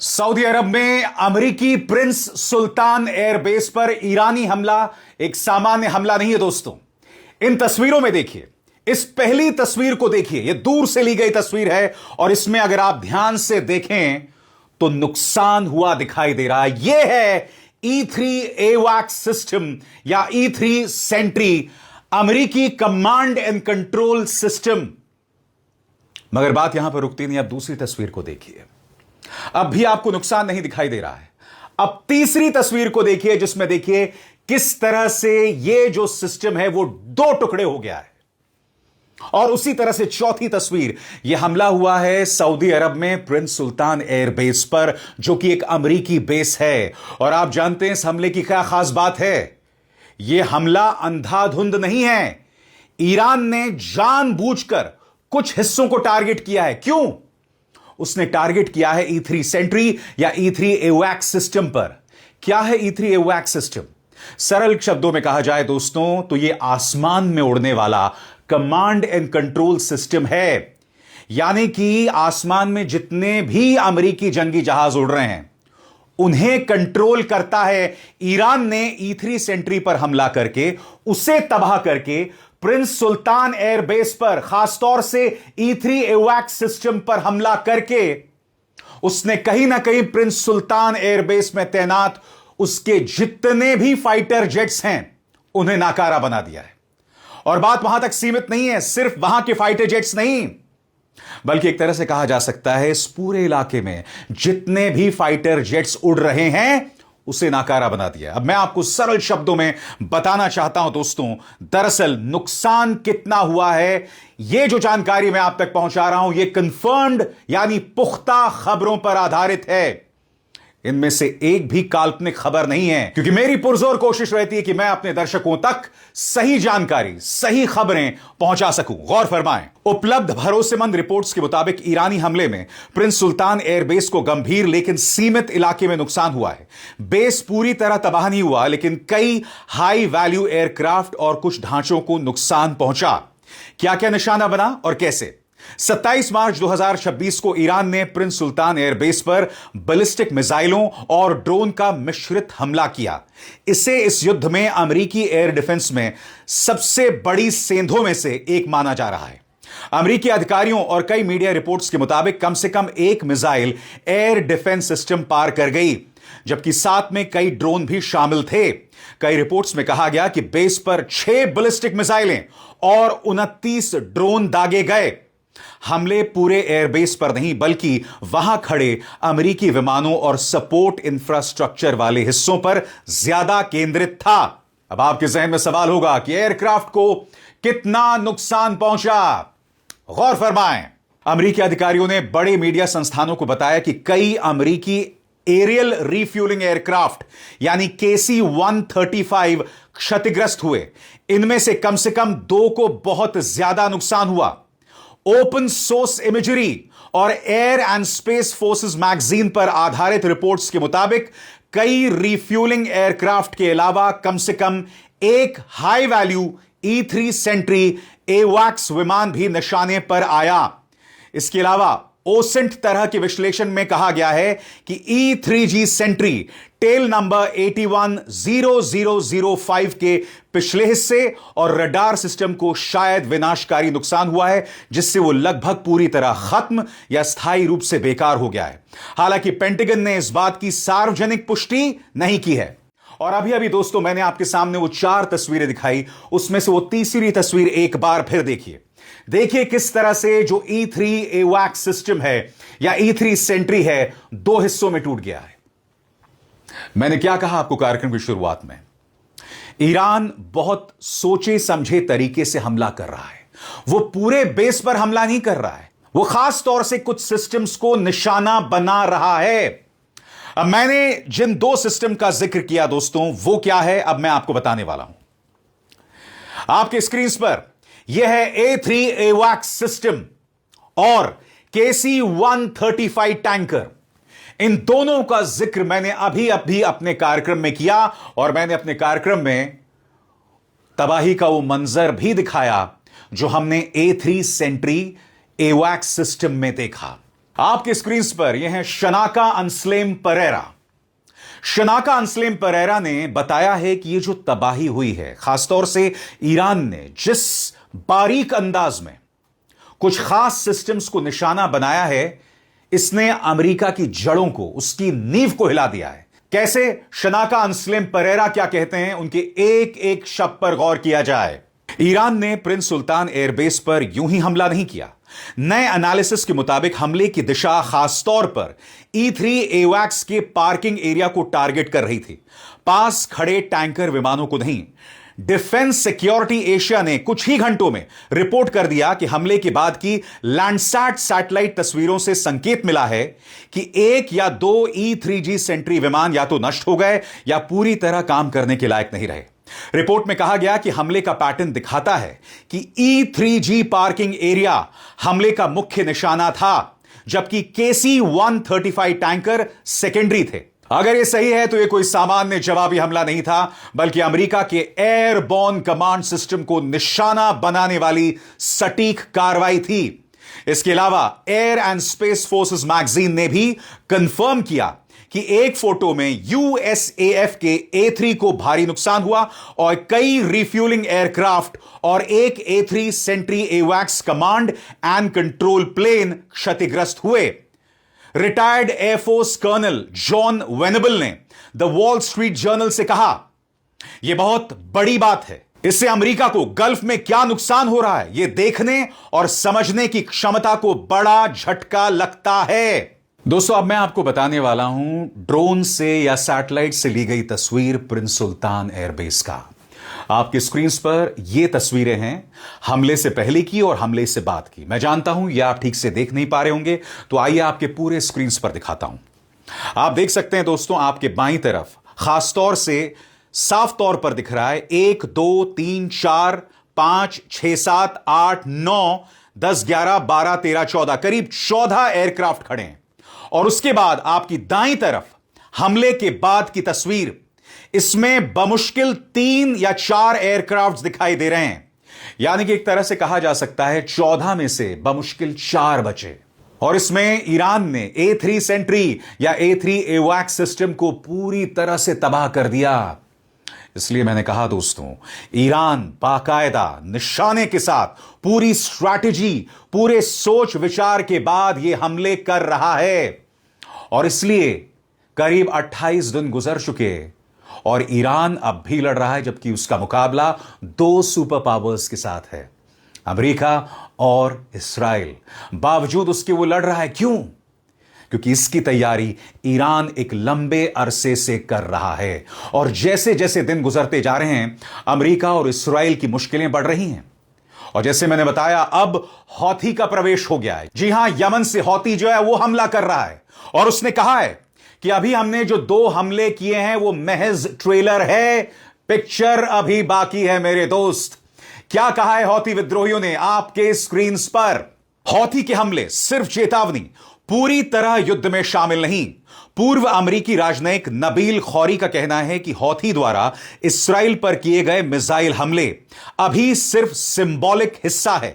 Saudi अरब में अमेरिकी Prince सुल्तान airbase पर ईरानी हमला एक सामान्य हमला नहीं है दोस्तों। इन तस्वीरों में देखिए, इस पहली तस्वीर को देखिए, यह दूर से ली गई तस्वीर है और इसमें अगर आप ध्यान से देखें तो नुकसान हुआ दिखाई दे रहा है। यह है E3 एवैक्स सिस्टम या E3 सेंट्री, अमेरिकी कमांड एंड कंट्रोल सिस्टम। मगर बात यहां पर रुकती नहीं, अब दूसरी तस्वीर को देखिए। अब भी आपको नुकसान नहीं दिखाई दे रहा है। अब तीसरी तस्वीर को देखिए, जिसमें देखिए किस तरह से यह जो सिस्टम है वो दो टुकड़े हो गया है। और उसी तरह से चौथी तस्वीर, यह हमला हुआ है सऊदी अरब में प्रिंस सुल्तान एयरबेस पर, जो कि एक अमेरिकी बेस है। और आप जानते हैं इस हमले की क्या खास बात है। यह हमला अंधाधुंध नहीं है। ईरान ने जानबूझकर कुछ हिस्सों को टारगेट किया है। क्यों? उसने टारगेट किया है E3 सेंट्री या E3 एवैक्स सिस्टम पर। क्या है E3 एवैक्स सिस्टम? सरल शब्दों में कहा जाए दोस्तों तो यह आसमान में उड़ने वाला कमांड एंड कंट्रोल सिस्टम है। यानी कि आसमान में जितने भी अमेरिकी जंगी जहाज उड़ रहे हैं उन्हें कंट्रोल करता है। ईरान ने E3 सेंट्री पर हमला करके उसे तबाह करके प्रिंस सुल्तान एयरबेस पर, खासतौर से E3 एवैक्स सिस्टम पर हमला करके उसने कहीं ना कहीं प्रिंस सुल्तान एयरबेस में तैनात उसके जितने भी फाइटर जेट्स हैं उन्हें नाकारा बना दिया है। और बात वहां तक सीमित नहीं है, सिर्फ वहां के फाइटर जेट्स नहीं, बल्कि एक तरह से कहा जा सकता है इस पूरे इलाके में जितने भी फाइटर जेट्स उड़ रहे हैं उसे नाकारा बना दिया। अब मैं आपको सरल शब्दों में बताना चाहता हूं दोस्तों, दरअसल नुकसान कितना हुआ है। यह जो जानकारी मैं आप तक पहुंचा रहा हूं यह कंफर्म्ड यानी पुख्ता खबरों पर आधारित है। इनमें से एक भी काल्पनिक खबर नहीं है, क्योंकि मेरी पुरजोर कोशिश रहती है कि मैं अपने दर्शकों तक सही जानकारी, सही खबरें पहुंचा सकूं। गौर फरमाएं, उपलब्ध भरोसेमंद रिपोर्ट्स के मुताबिक ईरानी हमले में प्रिंस सुल्तान एयरबेस को गंभीर लेकिन सीमित इलाके में नुकसान हुआ है। बेस पूरी तरह तबाह नहीं हुआ, लेकिन कई हाई वैल्यू एयरक्राफ्ट और कुछ ढांचों को नुकसान पहुंचा। क्या क्या निशाना बना और कैसे? 27 मार्च 2026 को ईरान ने प्रिंस सुल्तान एयरबेस पर बैलिस्टिक मिसाइलों और ड्रोन का मिश्रित हमला किया। इसे इस युद्ध में अमेरिकी एयर डिफेंस में सबसे बड़ी सेंधों में से एक माना जा रहा है। अमेरिकी अधिकारियों और कई मीडिया रिपोर्ट्स के मुताबिक कम से कम एक मिसाइल एयर डिफेंस सिस्टम पार कर गई, जबकि साथ में कई ड्रोन भी शामिल थे। कई रिपोर्ट्स में कहा गया कि बेस पर 6 बैलिस्टिक मिसाइलें और 29 ड्रोन दागे गए। हमले पूरे एयरबेस पर नहीं बल्कि वहां खड़े अमेरिकी विमानों और सपोर्ट इंफ्रास्ट्रक्चर वाले हिस्सों पर ज्यादा केंद्रित था। अब आपके जहन में सवाल होगा कि एयरक्राफ्ट को कितना नुकसान पहुंचा। गौर फरमाएं, अमेरिकी अधिकारियों ने बड़े मीडिया संस्थानों को बताया कि कई अमेरिकी एरियल रिफ्यूलिंग एयरक्राफ्ट यानी KC-135 क्षतिग्रस्त हुए। इनमें से कम 2 को बहुत ज्यादा नुकसान हुआ। ओपन सोर्स इमेजरी और air and space forces magazine पर आधारित रिपोर्ट्स के मुताबिक कई रिफ्यूलिंग एयरक्राफ्ट के अलावा कम से कम एक हाई वैल्यू E3 सेंट्री एवैक्स विमान भी निशाने पर आया। इसके अलावा ओसेंट तरह के विश्लेषण में कहा गया है कि E3G सेंट्री टेल नंबर 810005 के पिछले हिस्से और रडार सिस्टम को शायद विनाशकारी नुकसान हुआ है, जिससे वो लगभग पूरी तरह खत्म या स्थायी रूप से बेकार हो गया है। हालांकि पेंटागन ने इस बात की सार्वजनिक पुष्टि नहीं की है। और अभी अभी दोस्तों मैंने आपके सामने वो 4 तस्वीरें दिखाई, उसमें से वो तीसरी तस्वीर एक बार फिर देखिए। देखिए किस तरह से जो E3 एवैक्स सिस्टम है या E3 सेंट्री है 2 हिस्सों में टूट गया है। मैंने क्या कहा आपको कार्यक्रम की शुरुआत में, ईरान बहुत सोचे समझे तरीके से हमला कर रहा है। वो पूरे बेस पर हमला नहीं कर रहा है, वो खास तौर से कुछ सिस्टम्स को निशाना बना रहा है। अब मैंने जिन 2 सिस्टम का जिक्र किया दोस्तों, वो क्या है अब मैं आपको बताने वाला हूं। आपके स्क्रीन पर यह है A3 एवैक्स सिस्टम और KC-135 टैंकर। इन दोनों का जिक्र मैंने अभी अपने कार्यक्रम में किया और मैंने अपने कार्यक्रम में तबाही का वो मंजर भी दिखाया जो हमने A3 सेंट्री एवैक्स सिस्टम में देखा। आपके स्क्रीन पर यह है शनाका अंसलेम परेरा। शनाका अंसलेम परेरा ने बताया है कि यह जो तबाही हुई है, खासतौर से ईरान ने जिस बारीक अंदाज में कुछ खास सिस्टम्स को निशाना बनाया है, इसने अमेरिका की जड़ों को, उसकी नींव को हिला दिया है। कैसे? शनाका अंसलेम परेरा क्या कहते हैं, उनके एक एक शब्द पर गौर किया जाए। ईरान ने प्रिंस सुल्तान एयरबेस पर यूं ही हमला नहीं किया। नए एनालिसिस के मुताबिक हमले की दिशा खासतौर पर E3 एवैक्स के पार्किंग एरिया को टारगेट कर रही थी, पास खड़े टैंकर विमानों को नहीं। डिफेंस सिक्योरिटी एशिया ने कुछ ही घंटों में रिपोर्ट कर दिया कि हमले के बाद की लैंडसैट सैटेलाइट तस्वीरों से संकेत मिला है कि एक या दो E3G सेंट्री विमान या तो नष्ट हो गए या पूरी तरह काम करने के लायक नहीं रहे। रिपोर्ट में कहा गया कि हमले का पैटर्न दिखाता है कि E3G पार्किंग एरिया हमले का मुख्य निशाना था, जबकि KC-135 टैंकर सेकेंडरी थे। अगर यह सही है तो यह कोई सामान्य जवाबी हमला नहीं था, बल्कि अमेरिका के एयरबॉर्न कमांड सिस्टम को निशाना बनाने वाली सटीक कार्रवाई थी। इसके अलावा air and space forces magazine ने भी कंफर्म किया कि एक फोटो में USAF के A3 को भारी नुकसान हुआ और कई रिफ्यूलिंग एयरक्राफ्ट और एक A3 सेंट्री एवैक्स कमांड एंड कंट्रोल प्लेन क्षतिग्रस्त हुए। Retired air force colonel John Venable ने द वॉल स्ट्रीट जर्नल से कहा, यह बहुत बड़ी बात है। इससे अमेरिका को गल्फ में क्या नुकसान हो रहा है, यह देखने और समझने की क्षमता को बड़ा झटका लगता है। दोस्तों, अब मैं आपको बताने वाला हूं ड्रोन से या सैटेलाइट से ली गई तस्वीर प्रिंस सुल्तान एयरबेस का। आपके स्क्रीन पर ये तस्वीरें हैं हमले से पहले की और हमले से बाद की। मैं जानता हूं ये आप ठीक से देख नहीं पा रहे होंगे, तो आइए आपके पूरे स्क्रीन पर दिखाता हूं। आप देख सकते हैं दोस्तों, आपके बाईं तरफ खासतौर से साफ तौर पर दिख रहा है 1 2 3 4 5 6 7 8 9 10 11 12 13 14 करीब 14 एयरक्राफ्ट खड़े हैं। और उसके बाद आपकी दाईं तरफ हमले के बाद की तस्वीर, इसमें बमुश्किल 3 या 4 एयरक्राफ्ट दिखाई दे रहे हैं। यानी कि एक तरह से कहा जा सकता है 14 में से बमुश्किल 4 बचे। और इसमें ईरान ने A3 सेंट्री या A3 एवैक्स सिस्टम को पूरी तरह से तबाह कर दिया। इसलिए मैंने कहा दोस्तों, ईरान बाकायदा निशाने के साथ पूरी स्ट्रैटेजी, पूरे सोच विचार के बाद यह हमले कर रहा है। और इसलिए करीब 28 दिन गुजर चुके और ईरान अब भी लड़ रहा है, जबकि उसका मुकाबला 2 सुपर पावर्स के साथ है, अमेरिका और इस्राइल। बावजूद उसके वो लड़ रहा है। क्यों? क्योंकि इसकी तैयारी ईरान एक लंबे अरसे से कर रहा है। और जैसे जैसे दिन गुजरते जा रहे हैं, अमेरिका और इस्राइल की मुश्किलें बढ़ रही हैं। और जैसे मैंने बताया, अब हौथी का प्रवेश हो गया है। जी हां, यमन से हौथी जो है वो हमला कर रहा है। और उसने कहा है कि अभी हमने जो 2 हमले किए हैं वो महज ट्रेलर है, पिक्चर अभी बाकी है मेरे दोस्त। क्या कहा है हौथी विद्रोहियों ने आपके स्क्रीन पर? हौथी के हमले सिर्फ चेतावनी, पूरी तरह युद्ध में शामिल नहीं। पूर्व अमेरिकी राजनयिक नबील खौरी का कहना है कि हौथी द्वारा इस्राइल पर किए गए मिसाइल हमले अभी सिर्फ सिंबॉलिक हिस्सा है,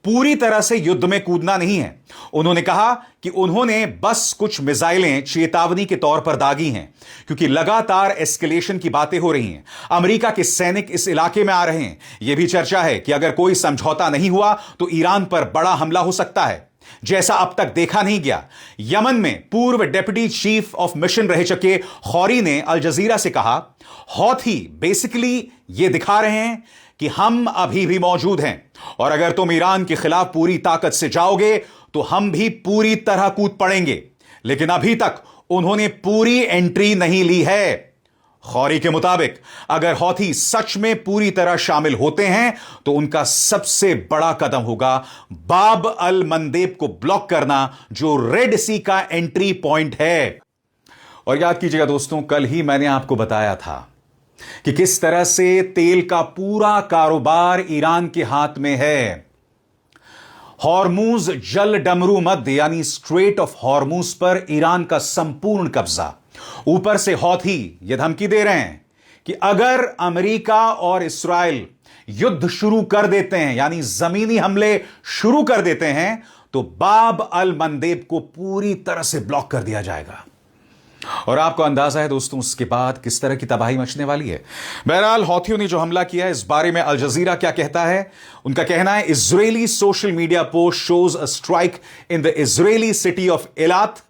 पूरी तरह से युद्ध में कूदना नहीं है। उन्होंने कहा कि उन्होंने बस कुछ मिसाइलें चेतावनी के तौर पर दागी हैं, क्योंकि लगातार एस्केलेशन की बातें हो रही हैं। अमेरिका के सैनिक इस इलाके में आ रहे हैं। यह भी चर्चा है कि अगर कोई समझौता नहीं हुआ तो ईरान पर बड़ा हमला हो सकता है, जैसा अब तक देखा नहीं गया। यमन में पूर्व डेप्यूटी चीफ ऑफ मिशन रह चुके खौरी ने अल जजीरा से कहा, हौथी बेसिकली यह दिखा रहे हैं कि हम अभी भी मौजूद हैं, और अगर तुम ईरान के खिलाफ पूरी ताकत से जाओगे तो हम भी पूरी तरह कूद पड़ेंगे। लेकिन अभी तक उन्होंने पूरी एंट्री नहीं ली है। खौरी के मुताबिक अगर हौथी सच में पूरी तरह शामिल होते हैं तो उनका सबसे बड़ा कदम होगा बाब अल मंदेब को ब्लॉक करना, जो रेड सी का एंट्री पॉइंट है। और याद कीजिएगा दोस्तों, कल ही मैंने आपको बताया था कि किस तरह से तेल का पूरा कारोबार ईरान के हाथ में है। हॉर्मूज जल डमरू मध्य यानी स्ट्रेट ऑफ हॉर्मूज पर ईरान का संपूर्ण कब्जा। ऊपर से हौथी यह धमकी दे रहे हैं कि अगर अमेरिका और इस्राइल युद्ध शुरू कर देते हैं, यानी जमीनी हमले शुरू कर देते हैं, तो बाब अल मंदेब को पूरी तरह से ब्लॉक कर दिया जाएगा। और आपको अंदाजा है दोस्तों उसके बाद किस तरह की तबाही मचने वाली है। बहरहाल हौथियों ने जो हमला किया है इस बारे में अल जजीरा क्या कहता है। उनका कहना है Israeli social media post shows a strike in the Israeli city of Eilat.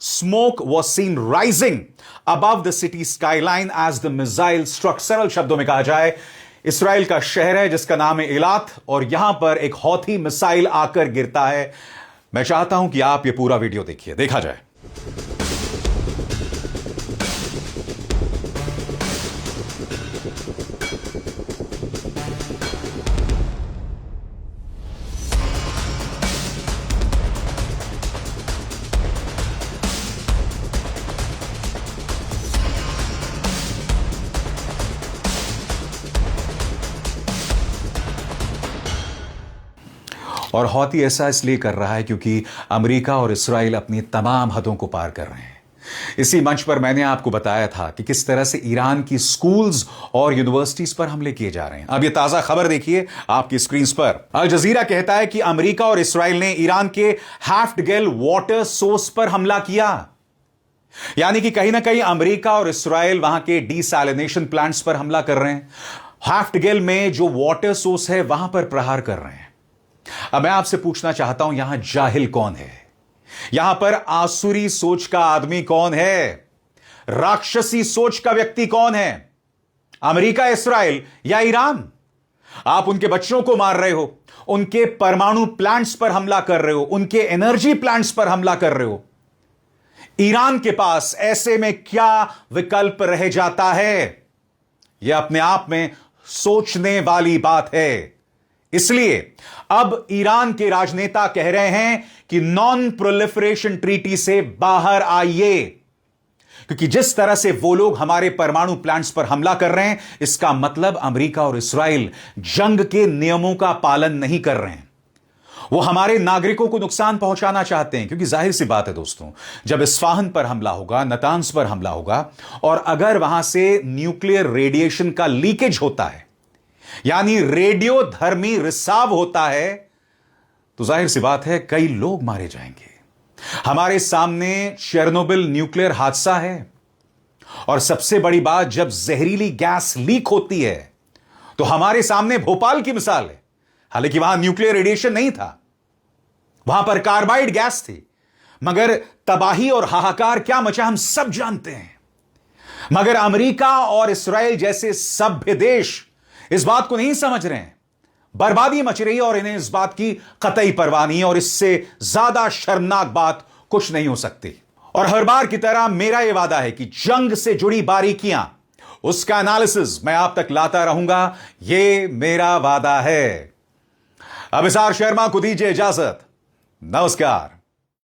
Smoke was seen rising above the city skyline as the missile struck. सरल शब्दों में कहा जाए इसराइल का शहर है जिसका नाम है इलात और यहां पर एक हौथी मिसाइल आकर गिरता है। मैं चाहता हूं कि आप ये पूरा वीडियो देखिए, देखा जाए। और हौती ऐसा इसलिए कर रहा है क्योंकि अमेरिका और इस्राएल अपनी तमाम हदों को पार कर रहे हैं। इसी मंच पर मैंने आपको बताया था कि किस तरह से ईरान की स्कूल्स और यूनिवर्सिटीज पर हमले किए जा रहे हैं। अब यह ताजा खबर देखिए आपकी स्क्रीन पर। अल जजीरा कहता है कि अमेरिका और इस्राएल ने ईरान के हैफ्टगेल वाटर सोर्स पर हमला किया। यानी कि कहीं ना कहीं अमेरिका और इस्राएल वहां के डिसैलिनेशन प्लांट्स पर हमला कर रहे हैं। हैफ्टगेल में जो वाटर सोर्स है वहां पर प्रहार कर रहे हैं। अब मैं आपसे पूछना चाहता हूं यहां जाहिल कौन है? यहां पर आसुरी सोच का आदमी कौन है? राक्षसी सोच का व्यक्ति कौन है? अमेरिका, इस्राएल या ईरान? आप उनके बच्चों को मार रहे हो, उनके परमाणु प्लांट्स पर हमला कर रहे हो, उनके एनर्जी प्लांट्स पर हमला कर रहे हो। ईरान के पास ऐसे में क्या विकल्प रह जाता है? यह अपने आप में सोचने वाली बात है। इसलिए अब ईरान के राजनेता कह रहे हैं कि नॉन प्रोलिफरेशन ट्रीटी से बाहर आइए, क्योंकि जिस तरह से वो लोग हमारे परमाणु प्लांट्स पर हमला कर रहे हैं इसका मतलब अमेरिका और इस्राएल जंग के नियमों का पालन नहीं कर रहे हैं। वो हमारे नागरिकों को नुकसान पहुंचाना चाहते हैं, क्योंकि जाहिर सी बात है दोस्तों, जब इस्फाहान पर हमला होगा, नतांज पर हमला होगा और अगर वहां से न्यूक्लियर रेडिएशन का लीकेज होता है यानी रेडियो धर्मी रिसाव होता है तो जाहिर सी बात है कई लोग मारे जाएंगे। हमारे सामने चेरनोबिल न्यूक्लियर हादसा है और सबसे बड़ी बात जब जहरीली गैस लीक होती है तो हमारे सामने भोपाल की मिसाल है। हालांकि वहां न्यूक्लियर रेडिएशन नहीं था, वहां पर कार्बाइड गैस थी, मगर तबाही और हाहाकार क्या मचा हम सब जानते हैं। मगर अमेरिका और इस्राएल जैसे सभ्य देश इस बात को नहीं समझ रहे हैं। बर्बादी मच रही है और इन्हें इस बात की कतई परवाह नहीं है और इससे ज्यादा शर्मनाक बात कुछ नहीं हो सकती। और हर बार की तरह मेरा यह वादा है कि जंग से जुड़ी बारीकियां, उसका एनालिसिस मैं आप तक लाता रहूंगा। यह मेरा वादा है। अभिसार शर्मा को दीजिए इजाजत। नमस्कार।